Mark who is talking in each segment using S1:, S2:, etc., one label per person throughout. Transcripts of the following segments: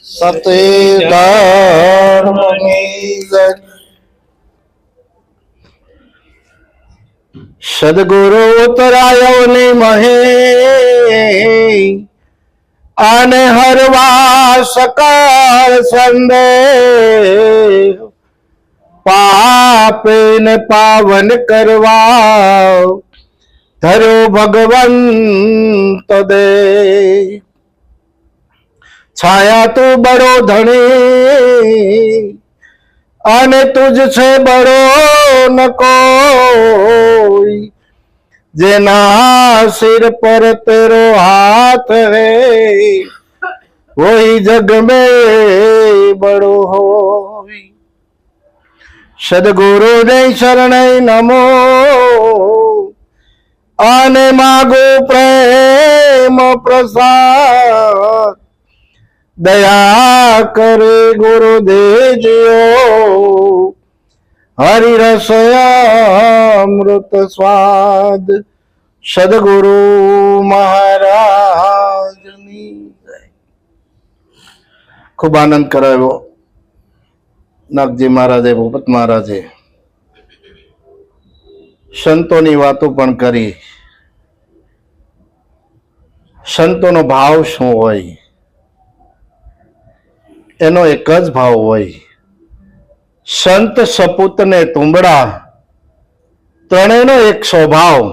S1: સતે ધર્મની જય. સદગુરુ ઉતરાયો ને મહે અને હરવા સકાળ સંદેહ પાપે ને પાવન કરવા ધર્યો ભગવંત દે. છાયા તું બડો ધણી અને તુજ છે બડો ન કોઈ, જેના સિર પર તેરો હાથ હે વહી જગ में बड़ो होई. સદગુરુ ને શરણે નમો અને માગો પ્રેમ પ્રસાદ. દયા કરે ગુરુદેવજીઓ હરિરસ અમૃત સ્વાદ. સદગુરુ મહારાજની જય. ખૂબ આનંદ કરાવ્યો નાગજી મહારાજે, ભૂપત મહારાજે. સંતોની વાતો પણ કરી. સંતોનો ભાવ શું હોય? એનો એક જ ભાવ હોય, સંત સપૂત ને તુંબડા ત્રણેયનો એક સ્વભાવ.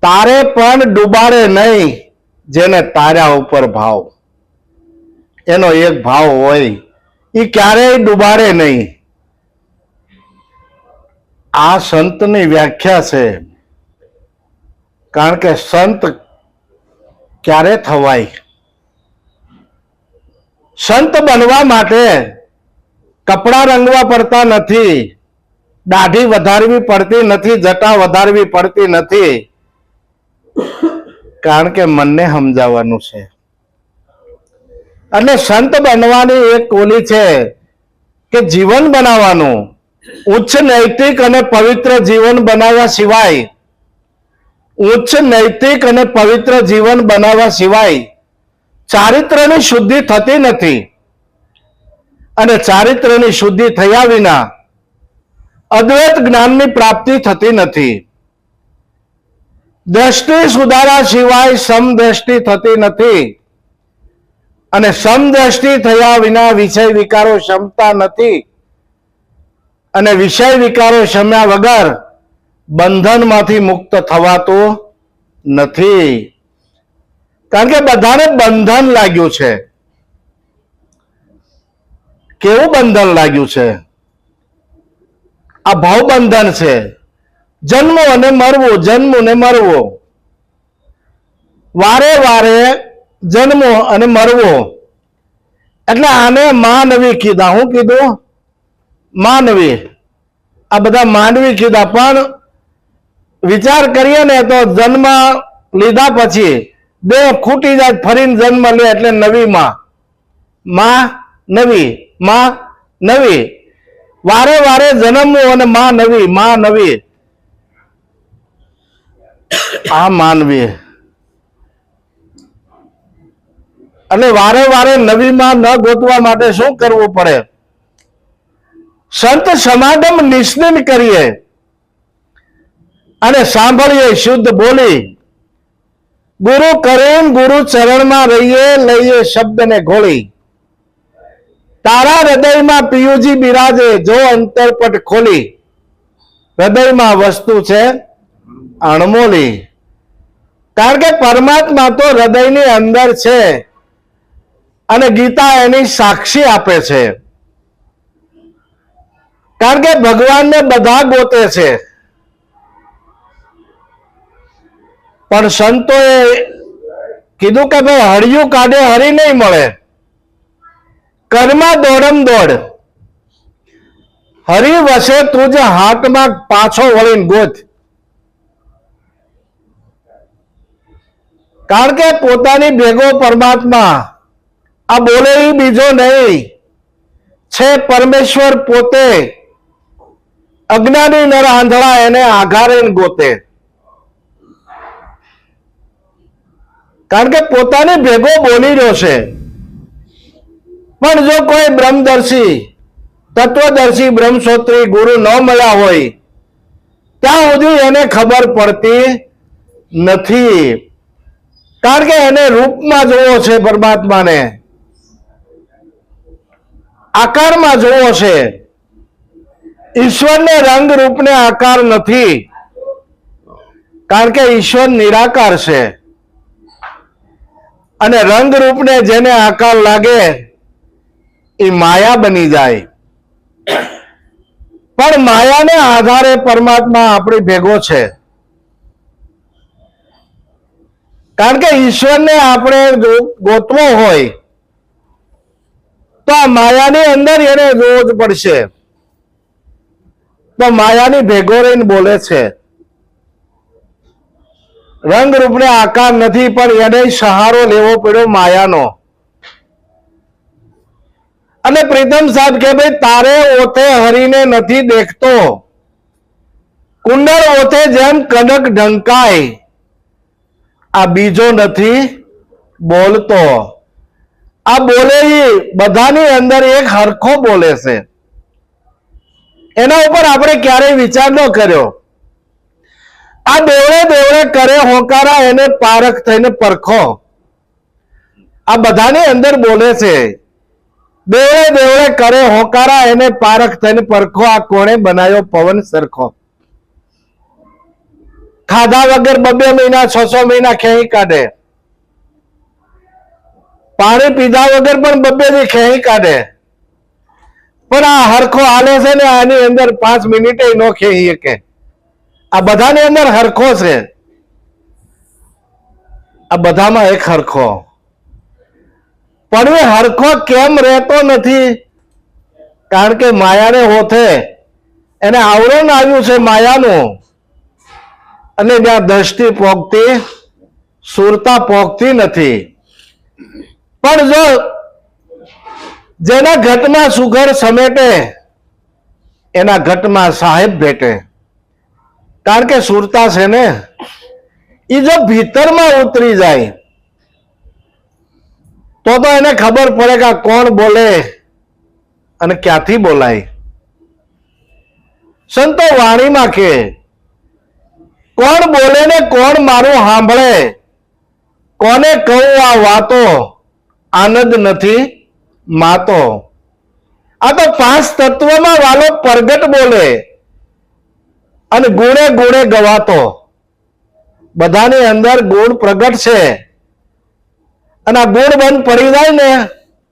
S1: તારે પણ ડૂબાડે નહીં જેને તારા ઉપર ભાવ. એનો એક ભાવ હોય, એ ક્યારેય ડૂબાડે નહીં. આ સંતની વ્યાખ્યા છે. કારણ કે સંત ક્યારે થવાય? સંત બનવા માટે કપડા રંગવા પડતા નથી, દાઢી વધારવી પડતી નથી, જટા વધારવી પડતી નથી. કારણ કે મનને સમજાવવાનું છે. અને સંત બનવાની એક ઓલી છે કે જીવન બનાવવાનું. ઉચ્ચ નૈતિક અને પવિત્ર જીવન બનાવવા સિવાય, ઉચ્ચ નૈતિક અને પવિત્ર જીવન બનાવવા સિવાય ચારિત્રની શુદ્ધિ થતી નથી. અને ચારિત્રની શુદ્ધિ થયા વિના અદ્વૈત જ્ઞાનની પ્રાપ્તિ થતી નથી. દ્રષ્ટિ સુધારા સિવાય સમદ્રષ્ટિ થતી નથી. અને સમદ્રષ્ટિ થયા વિના વિષય વિકારો ક્ષમતા નથી. અને વિષય વિકારો શમ્યા વગર બંધનમાંથી મુક્ત થવાતું નથી. કારણ કે બધાને બંધન લાગ્યું છે. કેવું બંધન લાગ્યું છે? આ ભાવ બંધન છે. જન્મો અને મરવો, જન્મો ને મરવો, વારે વારે જન્મો અને મરવો. એટલે આને માનવી કીધા. હું કીધું? માનવી. આ બધા માનવી કીધા. પણ વિચાર કરીએ ને તો જન્મ લીધા પછી દેહ ખૂટી જાય, ફરીને જન્મ લે એટલે નવી માં નવી, માં નવી. વારે વારે જન્મવું અને માં નવી, માં નવી. આ માનવી. અને વારે વારે નવી માં ન ગોતવા માટે શું કરવું પડે? સંત સમાગમ નિસ્દિન કરીએ અને સાંભળીએ શુદ્ધ બોલી. ગુરુ કરીને ગુરુ ચરણમાં રહીએ, લઈએ શબ્દને ઘોળી. તારા હૃદયમાં પિયુજી બિરાજે જો અંતરપટ ખોલી. હૃદયમાં વસ્તુ છે અણમોલી. કારણ કે પરમાત્મા તો હૃદયની અંદર છે અને ગીતા એની સાક્ષી આપે છે. કારણ કે ભગવાનને બધા ગોતે છે, પણ સંતોએ કીધું કે ભાઈ હળિયું કાઢે હરી નહીં મળે. કર્મા દોડમ દોડ, હરી વસે તું જ હાથમાં પાછો વળીને ગોત. કારણ કે પોતાની ભેગો પરમાત્મા આ બોલે એ બીજો નહીં છે, પરમેશ્વર પોતે. અજ્ઞાની નર આંધળા એને આઘારે ગોતે. કારણ કે પોતાને ભેગો બોલી રહ્યો છે. પણ જો કોઈ બ્રહ્મદર્શી, તત્વદર્શી, બ્રહ્મસોત્રી ગુરુ ન મળ્યા હોય ત્યાં સુધી એને ખબર પડતી નથી. કારણ કે એને રૂપમાં જોવો છે, પરમાત્માને આકારમાં જોવો છે. ઈશ્વરને રંગ રૂપને આકાર નથી, કારણ કે ઈશ્વર નિરાકાર છે. અને રંગ રૂપને જેને આકાર લાગે એ માયા બની જાય. પણ માયાને આધારે પરમાત્મા આપણી ભેગો છે. કારણ કે ઈશ્વરને આપણે ગોતવો હોય તો આ માયાની અંદર એને જોવું જ પડશે. તો માયાની ભેગો રહીને બોલે છે. રંગ રૂપને આકાર નથી, પણ એને સહારો લેવો પડ્યો માયાનો. અને પ્રીતમ સાહેબ કે ભાઈ તારે ઓથે હરીને નથી દેખતો, કુંડળ ઓથે જેમ કનક ઢંકાય, આ બીજો નથી બોલતો. આ બોલે બધાની અંદર એક હરખો બોલે છે. એના ઉપર આપણે ક્યારેય વિચાર ન કર્યો. આ દેવળે દેવળે કરે હોકારા, એને પારખ થઈને પરખો. આ બધાની અંદર બોલે છે. દેવળે દેવળે કરે હોકારા, એને પારખ થઈને પરખો. આ કોણે બનાવ્યો પવન સરખો? ખાધા વગર 2 મહિના 6 મહિના ખેંચી કાઢે, પાણી પીધા વગર પણ 2 દી ખેંચી કાઢે. પણ આ હરખો હાલે છે ને, આની અંદર 5 મિનિટે ન ખેંચી શકે. આ બધાની અંદર હરખો છે. આ બધામાં એક હરખો. પણ એ હરખો કેમ રહેતો નથી? કારણ કે માયાને હોથે એને આવરણ આવ્યું છે માયાનું. અને જ્યાં દ્રષ્ટિ પોગતી, સુરતા પોગતી નથી. પણ જો જેના ઘટમાં સુઘર સમેટે એના ઘટમાં સાહેબ ભેટે. કારણ કે સુરતા છે ને, એ જો ભીતરમાં ઉતરી જાય તો એને ખબર પડે કે કોણ બોલે અને ક્યાંથી બોલાય. સંતો વાણીમાં કે કોણ બોલે ને કોણ મારું સાંભળે, કોને કહું આ વાતો, આનંદ નથી માતો. આ તો 5 તત્વમાં વાલો પ્રગટ બોલે અને ગુણે ગુણે ગવાતો. બધાની અંદર ગુણ પ્રગટ છે. અને આ ગુણ બંધ પડી જાય ને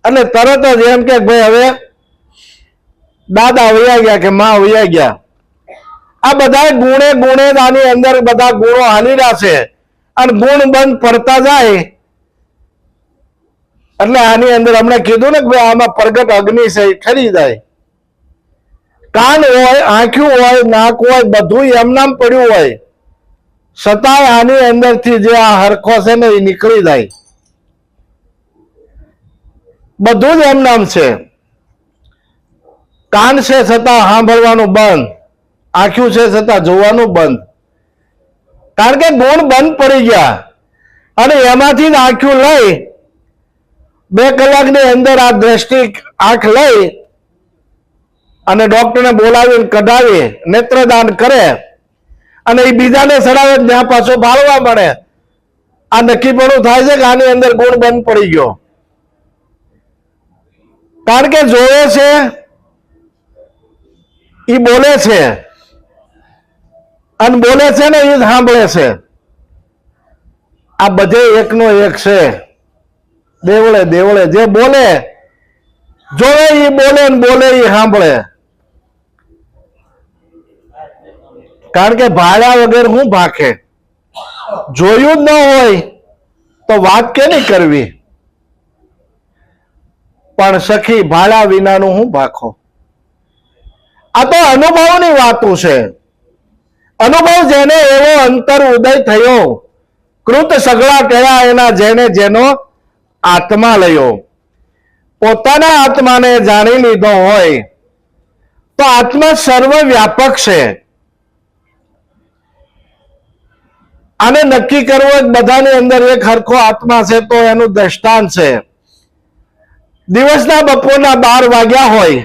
S1: એટલે તરત જ એમ કે ભાઈ હવે દાદા વૈયા ગયા કે માં વૈયા ગયા. આ બધા ગુણે ગુણે આની અંદર બધા ગુણો હાલી રહ્યા છે. અને ગુણ બંધ પડતા જાય એટલે આની અંદર હમણાં કીધું ને કે ભાઈ આમાં પ્રગટ અગ્નિ છે, ઠરી જાય. કાન હોય, આંખ્યું હોય, નાક હોય, બધું એમનામ પડ્યું હોય છતાંય આની અંદરથી જે આ હરખો છે ને એ નીકળી જાય. બધું જ એમનામ છે. કાન છે છતાં સાંભળવાનું બંધ, આંખ્યું છે છતાં જોવાનું બંધ. કારણ કે ગુણ બંધ પડી ગયા. અને એમાંથી જ આંખ્યું લઈ 2 કલાકની અંદર આ દ્રષ્ટિ આંખ લઈ અને ડોક્ટરને બોલાવીને કઢાવી નેત્રદાન કરે અને એ બીજાને ચડાવે, ત્યાં પાછો બાળવા મળે. આ નક્કી પણ થાય છે કે આની અંદર ગુણ બંધ પડી ગયો. કારણ કે જોવે છે, એ બોલે છે અને બોલે છે ને એ સાંભળે છે. આ બધે એકનો એક છે. દેવળે દેવળે જે બોલે, જોવે એ બોલે ને બોલે એ સાંભળે. કારણ કે ભાળ્યા વગર હું ભાખે. જોયું જ ન હોય તો વાત કેની કરવી? પણ સખી ભાળ્યા વિનાનું હું ભાખો. આ તો અનુભવની વાતો છે. અનુભવ જેને એવો અંતર ઉદય થયો, કૃત સગળા કયા એના જેને જેનો આત્મા લયો. પોતાના આત્માને જાણી લીધો હોય તો આત્મા સર્વ વ્યાપક છે. આને નક્કી કરવું બધાની અંદર એક હરખો આત્મા છે તો એનું દ્રષ્ટાંત છે. દિવસના બપોરના 12 વાગ્યા હોય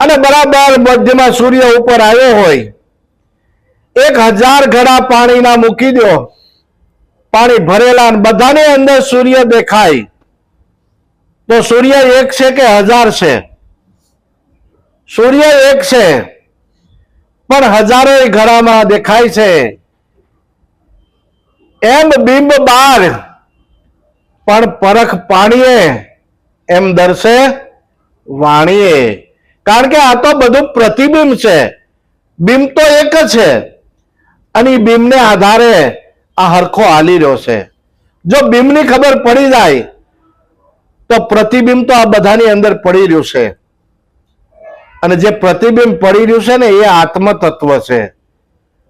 S1: અને બરાબર મધ્યમાં સૂર્ય ઉપર આવ્યો હોય, 1000 ઘડા પાણીના મૂકી દો, પાણી ભરેલા, બધાની અંદર સૂર્ય દેખાય, તો સૂર્ય એક છે કે 1000 છે? સૂર્ય એક છે, પણ હજારો ઘડામાં દેખાય છે. એમ બિંબ 12, પણ પરખ પાણીએ, એમ દર્શે વાણીએ. કારણ કે આ તો બધું પ્રતિબિંબ છે, બિંબ તો એક જ છે, અને એ બિંબને આધારે આ હરખો હાલી રહ્યો છે. જો બિંબની ખબર પડી જાય તો પ્રતિબિંબ તો આ બધાની અંદર પડી રહ્યું છે, અને જે પ્રતિબિંબ પડી રહ્યું છે ને એ આત્મ તત્વ છે.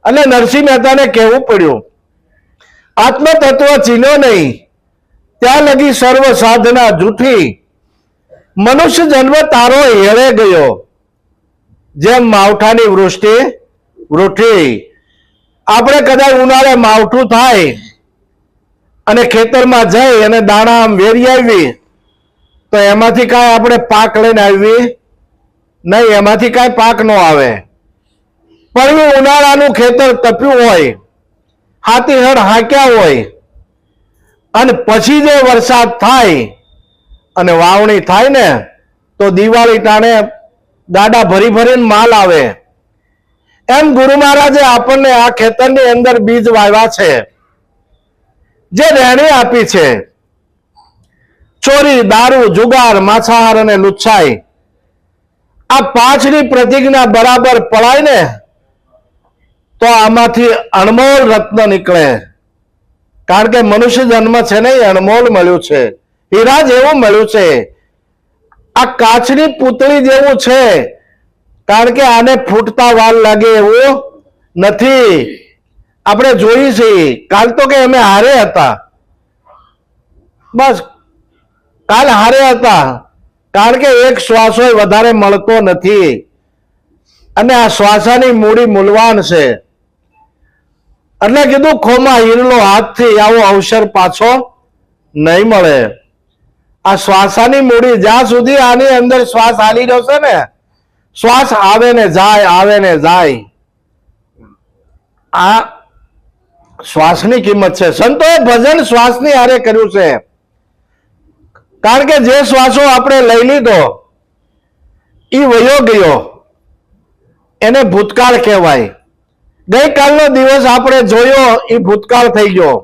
S1: એટલે નરસિંહ મહેતાને કહેવું પડ્યું, આત્મ તત્વ ચીન્યો નહીં ત્યાં લગી સર્વ સાધના જૂઠી, મનુષ્ય જન્મ તારો હેળે ગયો, જેમ માવઠાની વૃષ્ટિ વૃઠી. આપણે કદાચ ઉનાળે માવઠું થાય અને ખેતરમાં જઈ અને દાણા આમ વેરી આવી, તો એમાંથી કાંઈ આપણે પાક લઈને આવી નહીં, એમાંથી કાંઈ પાક ન આવે. પણ એ ઉનાળાનું ખેતર તપ્યું હોય, હાથીહળ હાંક્યા હોય, અને પછી જે વરસાદ થાય અને વાવણી થાય ને, તો દિવાળી ટાણે ગાડા ભરી ભરીને માલ આવે. એમ ગુરુ મહારાજે આપણને આ ખેતરની અંદર બીજ વાવ્યા છે, જે રહેણી આપી છે. ચોરી, દારૂ, જુગાર, માછાહાર અને લુચ્છાઈ, આ 5ની પ્રતિજ્ઞા બરાબર પડાય ને તો આમાંથી અણમોલ રત્ન નીકળે. કારણ કે મનુષ્ય જન્મ છે ને એ અણમોલ મળ્યું છે, હીરા જેવું મળ્યું છે. આ કાચની પૂતળી જેવું છે, કારણ કે આને ફૂટતા વાર લાગે એવું નથી. આપણે જોઈ છીએ, કાલ તો કે અમે હારે હતા, બસ કાલ હારે હતા, કારણ કે એક શ્વાસો વધારે મળતો નથી, અને આ શ્વાસાની મૂડી મૂલવાન છે. એટલે કીધું ખોમાં હીરલો હાથથી આવો અવસર પાછો નહીં મળે. આ શ્વાસાની મૂડી જ્યાં સુધી આની અંદર શ્વાસ હાલી રહ્યો છે ને, શ્વાસ આવે ને જાય, આવે ને જાય, આ શ્વાસની કિંમત છે. સંતોએ ભજન શ્વાસની હારે કર્યું છે. કારણ કે જે શ્વાસો આપણે લઈ લીધો એ વયો ગયો, એને ભૂતકાળ કહેવાય. ગઈકાલનો દિવસ આપણે જોયો એ ભૂતકાળ થઈ ગયો.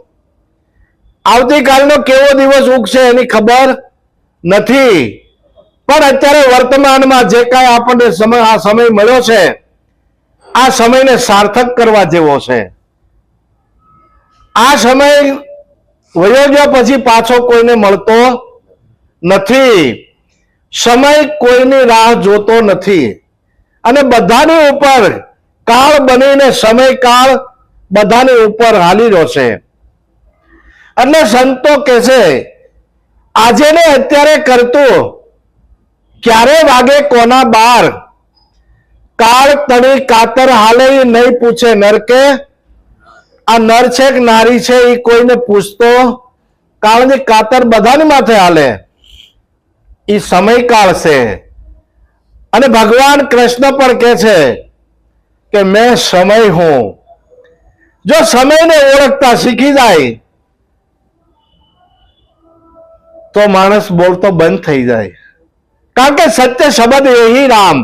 S1: આવતીકાલનો કેવો દિવસ ઉગશે એની ખબર નથી, પણ અત્યારે વર્તમાનમાં જે કાંઈ આપણને આ સમય મળ્યો છે, આ સમયને સાર્થક કરવા જેવો છે. આ સમય વયો ગયો પછી પાછો કોઈને મળતો નથી. સમય કોઈની રાહ જોતો નથી, અને બધાની ઉપર કાળ બનીને સમય કાળ બધાની ઉપર હાલી રહ્યો છે. એટલે સંતો કહે છે, આજે ને અત્યારે કરતું ક્યારે વાગે કોના બાર, કાળ તણી કાતર હાલે નહીં પૂછે નરકે. આ નર છે કે નારી છે એ કોઈને પૂછતો, કારણ કે કાતર બધાની માથે હાલે, એ સમયકાળ છે. અને ભગવાન કૃષ્ણ પણ કહે છે કે મેં સમય હું. જો સમયને ઓળખતા શીખી જાય તો માણસ બોલતો બંધ થઈ જાય. કારણ કે સત્ય શબ્દ યહી રામ,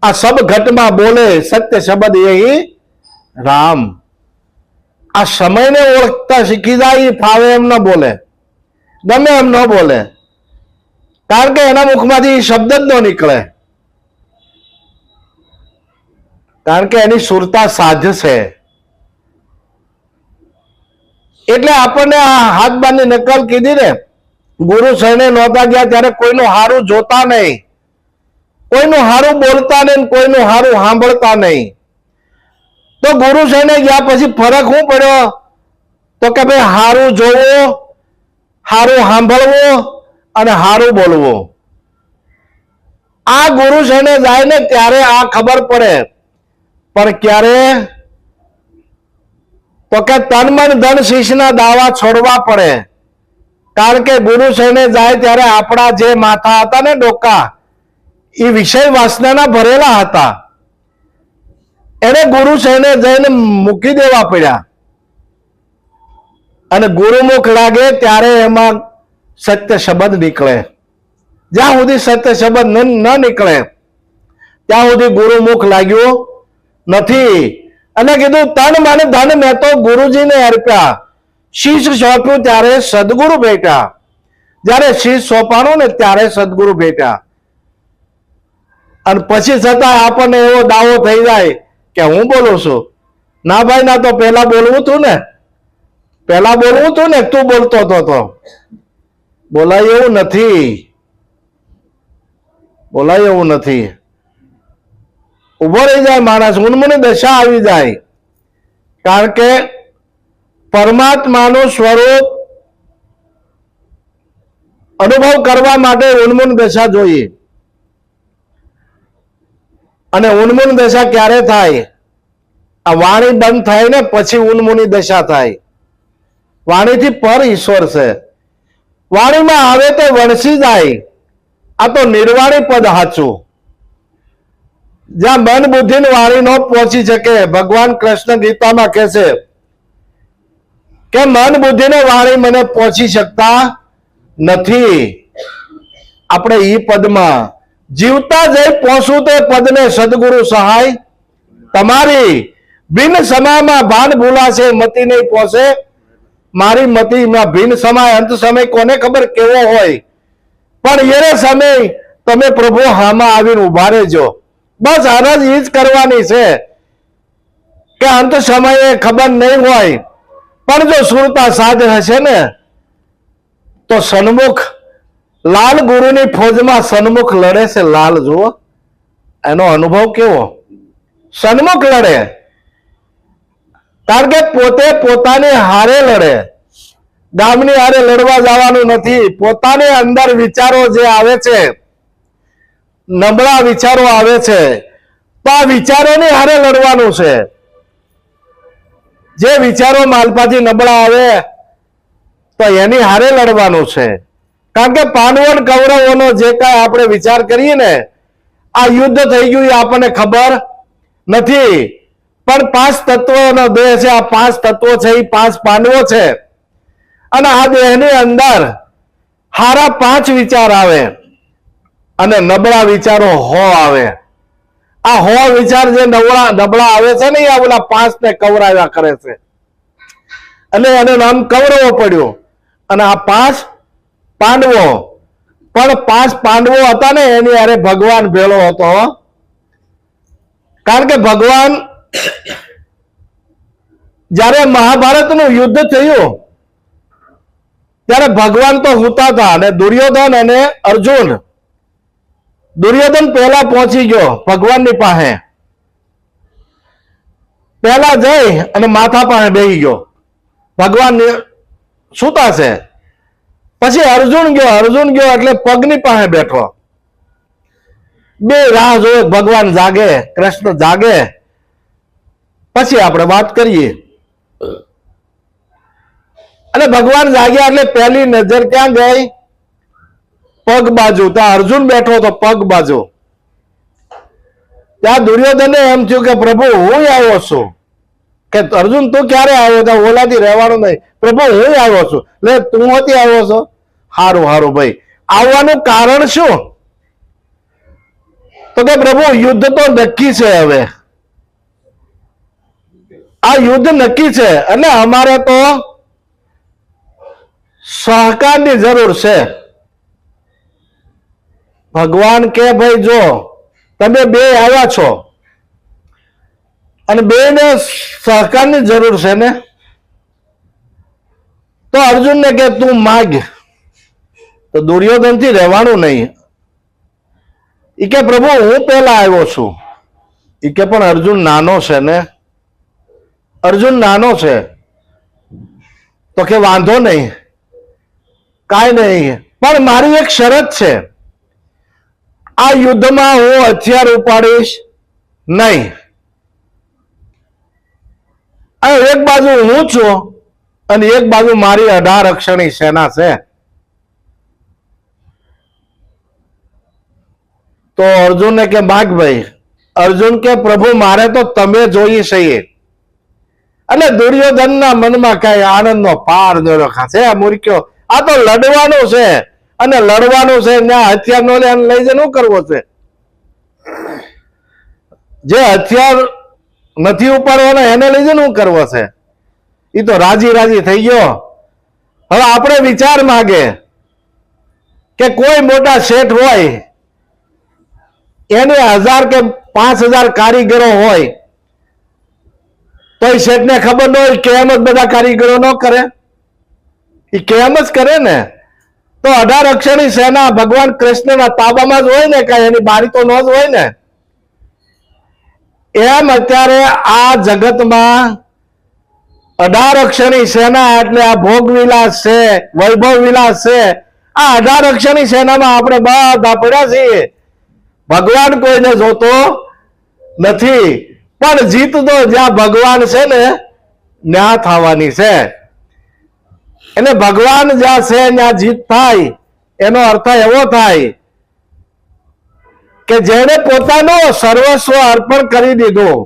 S1: આ સબ ઘટમાં બોલે સત્ય શબ્દ યહી રામ. આ સમયને ઓળખતા શીખી જાય, ફાવે એમ ન બોલે, ગમે એમ ન બોલે, કારણ કે એના મુખમાંથી શબ્દ જ ન નીકળે, કારણ કે એની સુરતા સાધ છે. એટલે આપણને આ હાથ બાંધની નકલ કીધી ને, ગુરુ શરણે નહોતા ગયા ત્યારે કોઈનું હારું જોતા નહીં, કોઈનું હારું બોલતા નહીં, કોઈનું હારું સાંભળતા નહીં. તો ગુરુ શરણે ગયા પછી ફરક શું પડ્યો? તો કે ભાઈ હારું જોવું, હારું સાંભળવું અને હારું બોલવું. આ ગુરુ શરણે જાય ને ત્યારે આ ખબર પડે. પણ ક્યારે? તો કે તન મન ધન શીશના દાવા છોડવા પડે. કારણ કે ગુરુ શરણે જાય ત્યારે આપણા જે માથા હતા ને ડોકા, એ વિષય વાસનાના ભરેલા હતા. એને ગુરુ શરણે જઈને મૂકી દેવા પડ્યા. અને ગુરુમુખ લાગે ત્યારે એમાં સત્ય શબ્દ નીકળે. જ્યાં સુધી સત્ય શબ્દ ન નીકળે ત્યાં સુધી ગુરુમુખ લાગ્યું નથી. અને કીધું તન મન ધન મેં તો ગુરુજીને અર્પ્યા, શીશ સોંપ્યું ત્યારે સદગુરુ ભેટ્યા. જ્યારે શીશ સોંપાણું ને ત્યારે સદગુરુ ભેટ્યા. અને પછી છતાં આપણને એવો દાવો થઈ જાય કે હું બોલું છું. ના ભાઈ ના, તો પેલા બોલવું તું ને, પેલા બોલવું તું ને, તું બોલતો હતો તો. બોલાય એવું નથી, બોલાય એવું નથી. ઉભો રહી જાય માણસ, ઉન્મની દશા આવી જાય. કારણ કે પરમાત્માનું સ્વરૂપ અનુભવ કરવા માટે ઉન્મૂન દશા જોઈએ. અને ઉન્મૂન દશા ક્યારે થાય? આ વાણી બંધ થાય ને પછી ઉન્મૂની દશા થાય. વાણીથી પર ઈશ્વર છે, વાણીમાં આવે તે વણસી જાય. આ તો નિર્વાણી પદ હાચું. જ્યાં મન બુદ્ધિ ની વાણી ન પહોંચી શકે. ભગવાન કૃષ્ણ ગીતામાં કહે છે કે મન બુદ્ધિ ને વાણી મને પહોંચી શકતા નથી. આપણે ઈ પદમાં જીવતા જઈ પહોંચવું તે પદને સદગુરુ સહાય તમારી. બિન સમામાં ભાન ભૂલાશે, મતિ નહીં પહોંચે મારી. મતિમાં ભિન્ન સમય, અંત સમય કોને ખબર કેવો હોય. પણ એને સમય તમે પ્રભુ હામાં આવીને ઉભા રહેજો. બસ અરજ એ જ કરવાની છે કે અંત સમયે ખબર નહીં હોય, પણ જો સુરતા સાધ હશે ને તો સન્મુખ લાલ ગુરુની ફોજમાં સન્મુખ લડે છે. લાલ જુઓ એનો અનુભવ કેવો, સન્મુખ લડે. કારણ કે પોતે પોતાની હારે લડે. ગામની હારે લડવા જવાનું નથી. પોતાની અંદર વિચારો જે આવે છે, નબળા વિચારો આવે છે, તો આ વિચારોની હારે લડવાનું છે. જે વિચારો માલપાથી નબળા આવે તો એની હારે લડવાનું છે. કારણ કે પાંડવો કૌરવોનો જે કાંઈ આપણે વિચાર કરીએ ને, આ યુદ્ધ થઈ ગયું એ આપણને ખબર નથી. પણ 5 તત્વોનો દેહ છે. આ 5 તત્વો છે એ 5 પાંડવો છે. અને આ દેહની અંદર હારા 5 વિચાર આવે અને નબળા વિચારો 100 આવે. આ 100 વિચાર જે નબળા આવે છે ને, એ ઓલા 5 ને કવરાવ્યા કરે છે. અને એને નામ કૌરવો પડ્યું. અને આ 5 પાંડવો, પણ 5 પાંડવો હતા ને એની હારે ભગવાન ભેળો હતો. કારણ કે ભગવાન જ્યારે મહાભારતનું યુદ્ધ થયું ત્યારે ભગવાન તો હુતા હતા. અને દુર્યોધન અને અર્જુન, દુર્યોધન પહેલા પહોંચી ગયો ભગવાનની પાસે. પહેલા જઈ અને માથા પાસે બેસી ગયો. ભગવાન સુતા છે. પછી અર્જુન ગયો એટલે પગની પાસે બેઠો. બે રાહ જોવે ભગવાન જાગે, કૃષ્ણ જાગે, પછી આપણે વાત કરીએ. અને ભગવાન જાગ્યા એટલે પહેલી નજર ક્યાં ગઈ? પગ બાજુ. ત્યાં અર્જુન બેઠો હતો પગ બાજુ. ત્યાં દુર્યોધને એમ થયું કે પ્રભુ હું આવ્યો છું. કે અર્જુન તું ક્યારે આવ્યો? તો ઓલાથી રહેવાનું નહીં. પ્રભુ હું આવ્યો છું. એટલે તું હોતી આવ્યો છો? હારું હારું ભાઈ. આવવાનું કારણ શું? તો કે પ્રભુ યુદ્ધ તો નક્કી છે. હવે આ યુદ્ધ નક્કી છે એટલે અમારે તો સહકારની જરૂર છે. ભગવાન કે ભાઈ જો તમે બે આવ્યા છો અને બેને સહકારની જરૂર છે ને, તો અર્જુનને કે તું માગ. તો દુર્યોધન થી રહેવાનું નહીં. ઈ કે પ્રભુ હું પહેલા આવ્યો છું. ઈ કે પણ અર્જુન નાનો છે ને, અર્જુન નાનો છે. તો કે વાંધો નહીં, કાંઈ નહીં, પણ મારી એક શરત છે. આ યુદ્ધમાં હું હથિયાર ઉપાડીશ નહીં. અને એક બાજુ હું છું અને એક બાજુ મારી 18 અક્ષરની સેના છે. તો અર્જુનને કે ભાઈ, અર્જુન કે પ્રભુ મારે તો તમે જોઈ છે. એટલે દુર્યોધનના મનમાં કઈ આનંદનો પાર ન રખાશે. આ મૂર્ખ્યો, આ તો લડવાનું છે અને લડવાનું છે ત્યાં હથિયાર નો લઈ જઈને શું કરવો છે? જે હથિયાર નથી ઉપાડવાના એને લઈ જઈને શું કરવો છે? એ તો રાજી રાજી થઈ ગયો. હવે આપણે વિચાર માંગે કે કોઈ મોટા શેઠ હોય, એને 1000 કે 5000 કારીગરો હોય, તો એ શેઠને ખબર ન હોય કેમ જ બધા કારીગરો ન કરે? એ કેમ જ કરે ને. તો 18 અક્ષરની સેના ભગવાન કૃષ્ણના તાબામાં જ હોય ને, કઈ એની બારી તો ન જ હોય ને. એમ અત્યારે આ જગતમાં 18 અક્ષરની સેના એટલે આ ભોગ વિલાસ છે, વૈભવ વિલાસ છે. આ 18 અક્ષરની સેનામાં આપણે બધા પડ્યા છીએ. ભગવાન કોઈને જોતો નથી, પણ જીત તો જ્યાં ભગવાન છે ને ત્યાં થવાની છે. એટલે ભગવાન જ્યાં છે ત્યાં જીત થાય. એનો અર્થ એવો થાય કે જેને પોતાનું સર્વસ્વ અર્પણ કરી દીધું,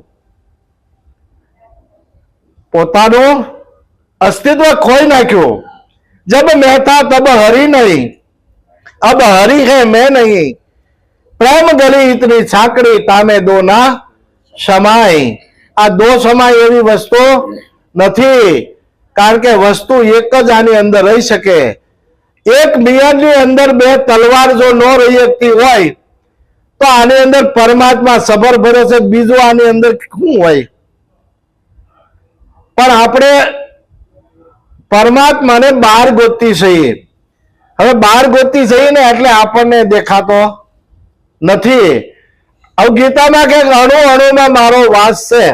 S1: પોતાનું અસ્તિત્વ ખોઈ નાખ્યું. જબ મેં થા તબ હરી નહીં, અબ હરી હે મેં નહીં, પ્રેમ ગલી ઇતની છાકડી તામે દો ના સમાય. આ દો સમાય એવી વસ્તુ નથી, કારણ કે વસ્તુ એક જ આની અંદર રહી શકે. એક મિયાનની અંદર 2 તલવાર જો ન રહી શકતી હોય તો આની અંદર પરમાત્મા સબર ભર્યો છે, બીજું આની અંદર શું હોય? પણ આપણે પરમાત્માને બહાર ગોતતી છીએ. હવે બહાર ગોતતી છીએ ને એટલે આપણને દેખાતો નથી. હવે ગીતામાં કે અણુ અણુમાં મારો વાસ છે.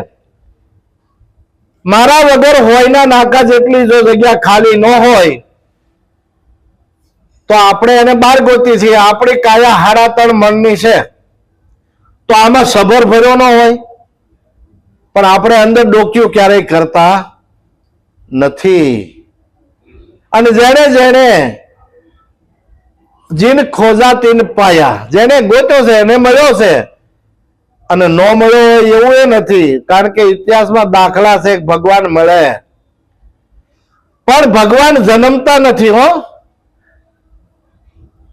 S1: મારા વગર હોયના નાકા જેટલી જો જગ્યા ખાલી ન હોય તો આપણે એને બહાર ગોતી છીએ. આપણી કાયા 3.5 મણની છે તો આમાં સબર ભર્યો ન હોય, પણ આપણે અંદર ડોક્યું ક્યારેય કરતા નથી. અને જેને જેને જીન ખોજા તીન પાયા, જેને ગોત્યો છે એને મળ્યો છે, અને ન મળ્યો એવું એ નથી. કારણ કે ઇતિહાસમાં દાખલા છે ભગવાન મળે, પણ ભગવાન જન્મતા નથી. હો,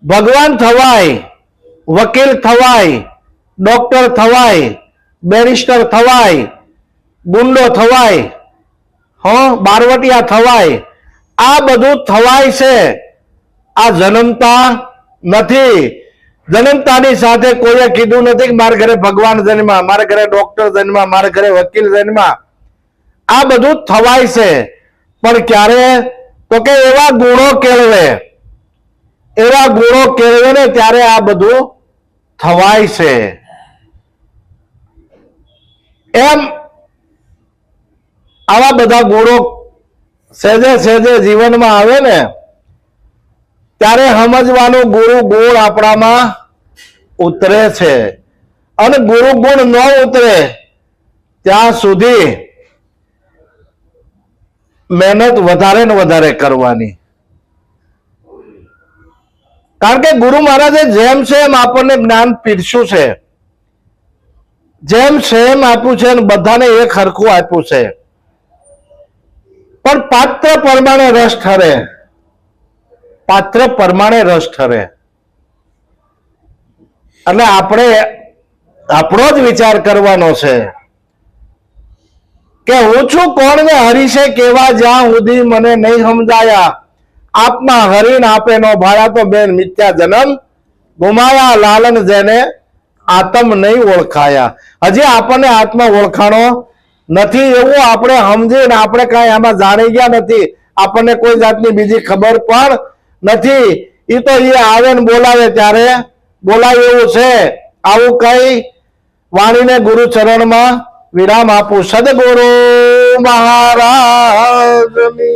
S1: ભગવાન થવાય, વકીલ થવાય, ડોક્ટર થવાય, બેરિસ્ટર થવાય, ગુંડો થવાય, બારવટિયા થવાય. આ બધું થવાય છે, આ જન્મતા નથી. જન્મતાની સાથે કોઈએ કીધું નથી કે મારા ઘરે ભગવાન જન્મા, મારા ઘરે ડોક્ટર જન્મા, મારા ઘરે વકીલ જન્મા. આ બધું થવાય છે, પણ ક્યારે? તો કે એવા ગુણો કેળવે, એવા ગુણો કેળવે ને ત્યારે આ બધું થવાય છે. એમ આવા બધા ગુણો સહેજે સહેજે જીવનમાં આવે ને ત્યારે સમજવાનું ગુરુ ગુણ આપણામાં ઉતરે છે. અને ગુરુ ગુણ ન ઉતરે ત્યાં સુધી મહેનત વધારે ને વધારે કરવાની. કારણ કે ગુરુ મહારાજે જેમ છે એમ આપણને જ્ઞાન પીરસ્યું છે, જેમ છે એમ આપ્યું છે, બધાને એક હરખું આપ્યું છે. પણ પાત્ર પ્રમાણે રસ ઠરે, પાત્ર પ્રમાણે રસ ઠરે. એટલે આપણે આપણો જ વિચાર કરવાનો છે કે હું છું કોણ ને હરીશે કેવા, જ્યાં સુધી મને નહીં સમજાયા. આપના હરીને આપે નો ભાળ્યા, તો બેન મિથ્યા જન્મ ગુમાયા. લાલન જેને આત્મ નહીં ઓળખાયા. હજી આપણને આત્મા ઓળખાણો નથી એવું આપણે સમજીને આપણે કઈ આમાં જાણી ગયા નથી. આપણને કોઈ જાતની બીજી ખબર પણ નથી. એ તો એ આવે ને બોલાવે ત્યારે બોલાય એવું છે. આવું કઈ વાણીને ગુરુ ચરણમાં વિરામ આપું. સદગુરુ મહારાજ.